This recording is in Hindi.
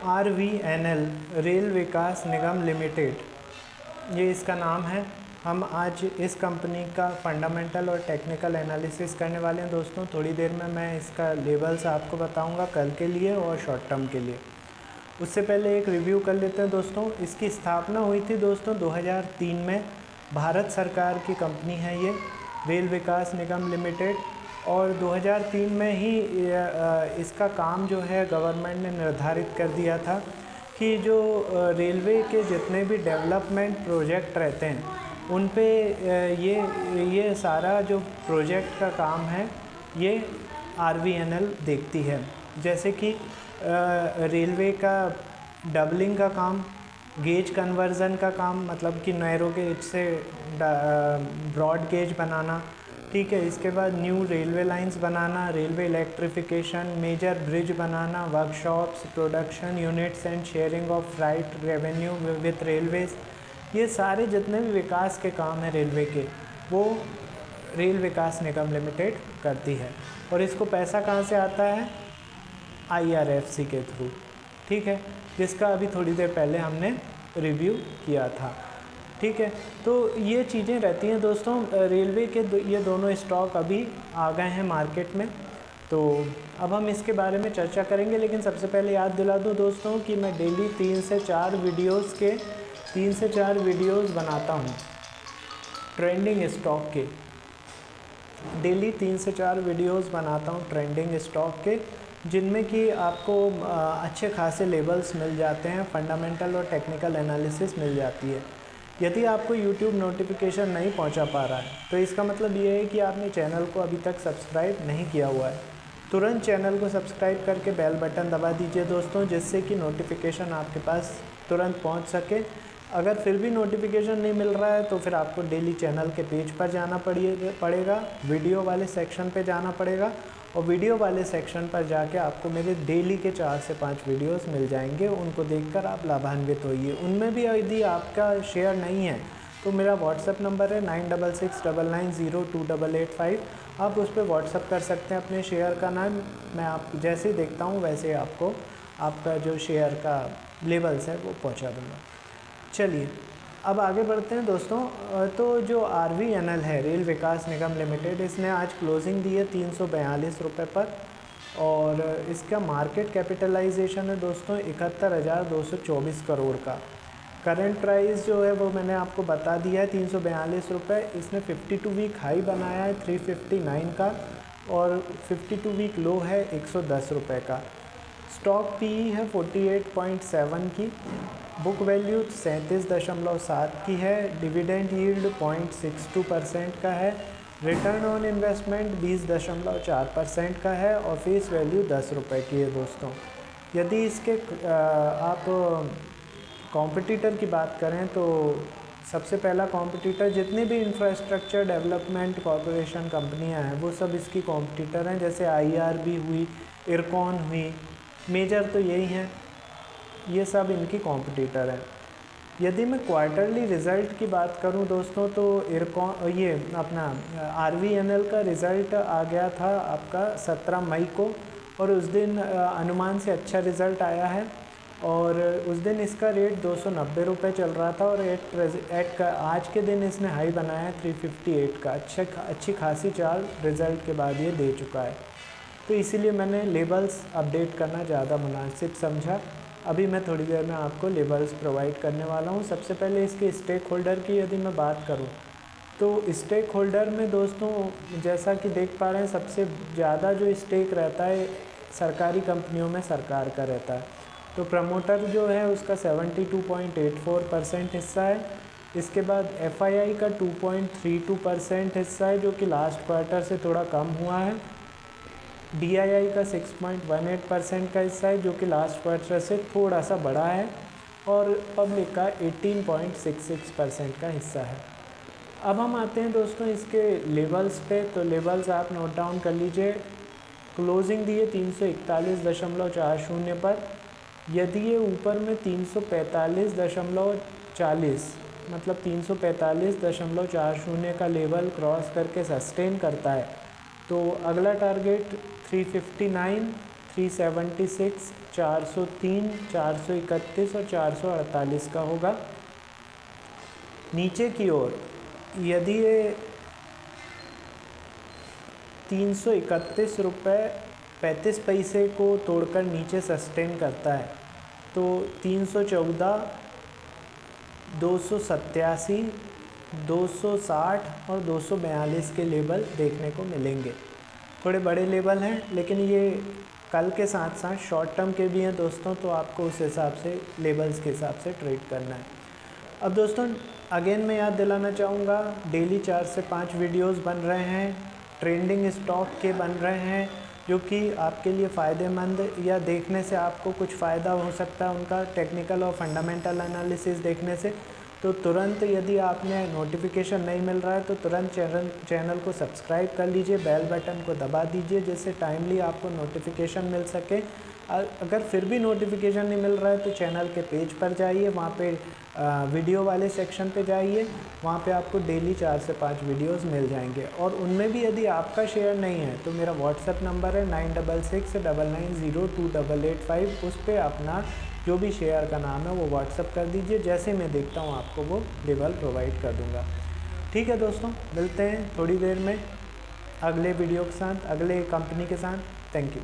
RVNL रेल विकास निगम लिमिटेड, ये इसका नाम है। हम आज इस कंपनी का फंडामेंटल और टेक्निकल एनालिसिस करने वाले हैं दोस्तों। थोड़ी देर में मैं इसका लेवल्स आपको बताऊंगा कल के लिए और शॉर्ट टर्म के लिए। उससे पहले एक रिव्यू कर लेते हैं दोस्तों। इसकी स्थापना हुई थी दोस्तों 2003 में। भारत सरकार की कंपनी है ये, रेल विकास निगम लिमिटेड। और 2003 में ही इसका काम जो है गवर्नमेंट ने निर्धारित कर दिया था कि जो रेलवे के जितने भी डेवलपमेंट प्रोजेक्ट रहते हैं उन पे ये सारा जो प्रोजेक्ट का काम है ये RVNL देखती है। जैसे कि रेलवे का डबलिंग का काम, गेज कन्वर्ज़न का काम, मतलब कि नैरो गेज से ब्रॉड गेज बनाना, ठीक है। इसके बाद न्यू रेलवे लाइंस बनाना, रेलवे इलेक्ट्रिफिकेशन, मेजर ब्रिज बनाना, workshops, production units and sharing of freight revenue with railways, ये सारे जितने भी विकास के काम हैं रेलवे के, वो रेल विकास निगम लिमिटेड करती है। और इसको पैसा कहाँ से आता है? IRFC के थ्रू, ठीक है, जिसका अभी थोड़ी देर पहले हमने रिव्यू किया था, ठीक है। तो ये चीज़ें रहती हैं दोस्तों। रेलवे के ये दोनों स्टॉक अभी आ गए हैं मार्केट में, तो अब हम इसके बारे में चर्चा करेंगे। लेकिन सबसे पहले याद दिला दूँ दोस्तों कि मैं डेली 3 से 4 वीडियोज़ बनाता हूँ ट्रेंडिंग स्टॉक के। डेली 3 से 4 वीडियोज़ बनाता हूँ ट्रेंडिंग स्टॉक के, जिनमें कि आपको अच्छे खासे लेवल्स मिल जाते हैं, फंडामेंटल और टेक्निकल एनालिसिस मिल जाती है। यदि आपको YouTube नोटिफिकेशन नहीं पहुंचा पा रहा है तो इसका मतलब ये है कि आपने चैनल को अभी तक सब्सक्राइब नहीं किया हुआ है। तुरंत चैनल को सब्सक्राइब करके बेल बटन दबा दीजिए दोस्तों, जिससे कि नोटिफिकेशन आपके पास तुरंत पहुंच सके। अगर फिर भी नोटिफिकेशन नहीं मिल रहा है तो फिर आपको डेली चैनल के पेज पर जाना पड़ेगा, वीडियो वाले सेक्शन पे जाना पड़ेगा, और वीडियो वाले सेक्शन पर जाके आपको मेरे डेली के 4 से 5 वीडियोस मिल जाएंगे। उनको देखकर आप लाभान्वित होइए। उनमें भी यदि आपका शेयर नहीं है तो मेरा व्हाट्सएप नंबर है 9669902885। आप उस पर व्हाट्सएप कर सकते हैं अपने शेयर का नाम। मैं आप जैसे ही देखता हूँ वैसे आपको आपका जो शेयर का लेवल्स है वो पहुँचा दूँगा। चलिए अब आगे बढ़ते हैं दोस्तों। तो जो RVNL है, रेल विकास निगम लिमिटेड, इसने आज क्लोजिंग दी है 342 रुपये पर, और इसका मार्केट कैपिटलाइजेशन है दोस्तों 71,224 करोड़ का। करंट प्राइस जो है वो मैंने आपको बता दिया है 342 रुपये। इसने 52 वीक हाई बनाया है 359 का, और 52 वीक लो है 110 रुपये का। स्टॉक PE है 48.7 की, बुक वैल्यू 37.7 की है, डिविडेंड यील्ड 0.62% का है, रिटर्न ऑन इन्वेस्टमेंट 20.4% का है, और फेस वैल्यू 10 रुपये की है दोस्तों। यदि इसके आप कॉम्पिटिटर की बात करें तो सबसे पहला कॉम्पिटिटर, जितने भी इंफ्रास्ट्रक्चर डेवलपमेंट कॉरपोरेशन कंपनियां हैं वो सब इसकी कॉम्पिटिटर हैं। जैसे IRB हुई, इरकॉन हुई, मेजर तो यही हैं, ये सब इनकी कॉम्पिटिटर हैं। यदि मैं क्वार्टरली रिज़ल्ट की बात करूं दोस्तों तो ये अपना RVNL का रिज़ल्ट आ गया था आपका 17 मई को, और उस दिन अनुमान से अच्छा रिज़ल्ट आया है, और उस दिन इसका रेट 290 रुपये चल रहा था, और आज के दिन इसने हाई बनाया है 358 का। अच्छी खासी चाल रिज़ल्ट के बाद ये दे चुका है, तो इसीलिए मैंने लेबल्स अपडेट करना ज़्यादा मुनासिब समझा। अभी मैं थोड़ी देर में आपको लेबल्स प्रोवाइड करने वाला हूँ। सबसे पहले इसके स्टेक होल्डर की यदि मैं बात करूँ तो स्टेक होल्डर में दोस्तों जैसा कि देख पा रहे हैं, सबसे ज़्यादा जो स्टेक रहता है सरकारी कंपनियों में सरकार का रहता है। तो प्रमोटर जो है उसका 72.84% हिस्सा है। इसके बाद FII का 2.32% हिस्सा है, जो कि लास्ट क्वार्टर से थोड़ा कम हुआ है। DII का 6.18% का हिस्सा है, जो कि लास्ट क्वार्टर से थोड़ा सा बड़ा है, और पब्लिक का 18.66% का हिस्सा है। अब हम आते हैं दोस्तों इसके लेवल्स पे, तो लेवल्स आप नोट डाउन कर लीजिए। क्लोजिंग दी है 341.40 पर। यदि ये ऊपर में 345.40 मतलब 345.40 का लेवल क्रॉस करके सस्टेन करता है तो अगला टारगेट 359, 376, 403, 431 और 448 का होगा। नीचे की ओर यदि ये 331 रुपये 35 पैसे को तोड़कर नीचे सस्टेन करता है तो 314, 287, 260 और 242 के लेवल देखने को मिलेंगे। थोड़े बड़े लेवल हैं, लेकिन ये कल के साथ साथ शॉर्ट टर्म के भी हैं दोस्तों, तो आपको उस हिसाब से लेवल्स के हिसाब से ट्रेड करना है। अब दोस्तों अगेन मैं याद दिलाना चाहूँगा, डेली 4 से 5 वीडियोस बन रहे हैं, ट्रेंडिंग स्टॉक के बन रहे हैं, जो कि आपके लिए फ़ायदेमंद या देखने से आपको कुछ फ़ायदा हो सकता है उनका टेक्निकल और फंडामेंटल एनालिसिस देखने से। तो तुरंत यदि आपने नोटिफिकेशन नहीं मिल रहा है तो तुरंत चैनल को सब्सक्राइब कर लीजिए, बेल बटन को दबा दीजिए, जिससे टाइमली आपको नोटिफिकेशन मिल सके। अगर फिर भी नोटिफिकेशन नहीं मिल रहा है तो चैनल के पेज पर जाइए, वहाँ पे वीडियो वाले सेक्शन पे जाइए, वहाँ पे आपको डेली 4 से 5 वीडियोस मिल जाएंगे। और उनमें भी यदि आपका शेयर नहीं है तो मेरा व्हाट्सएप नंबर है 9669992885, उस पर अपना जो भी शेयर का नाम है वो व्हाट्सएप कर दीजिए, जैसे मैं देखता हूँ आपको वो लेवल प्रोवाइड कर दूँगा। ठीक है दोस्तों, मिलते हैं थोड़ी देर में अगले वीडियो के साथ, अगले कंपनी के साथ। Thank you.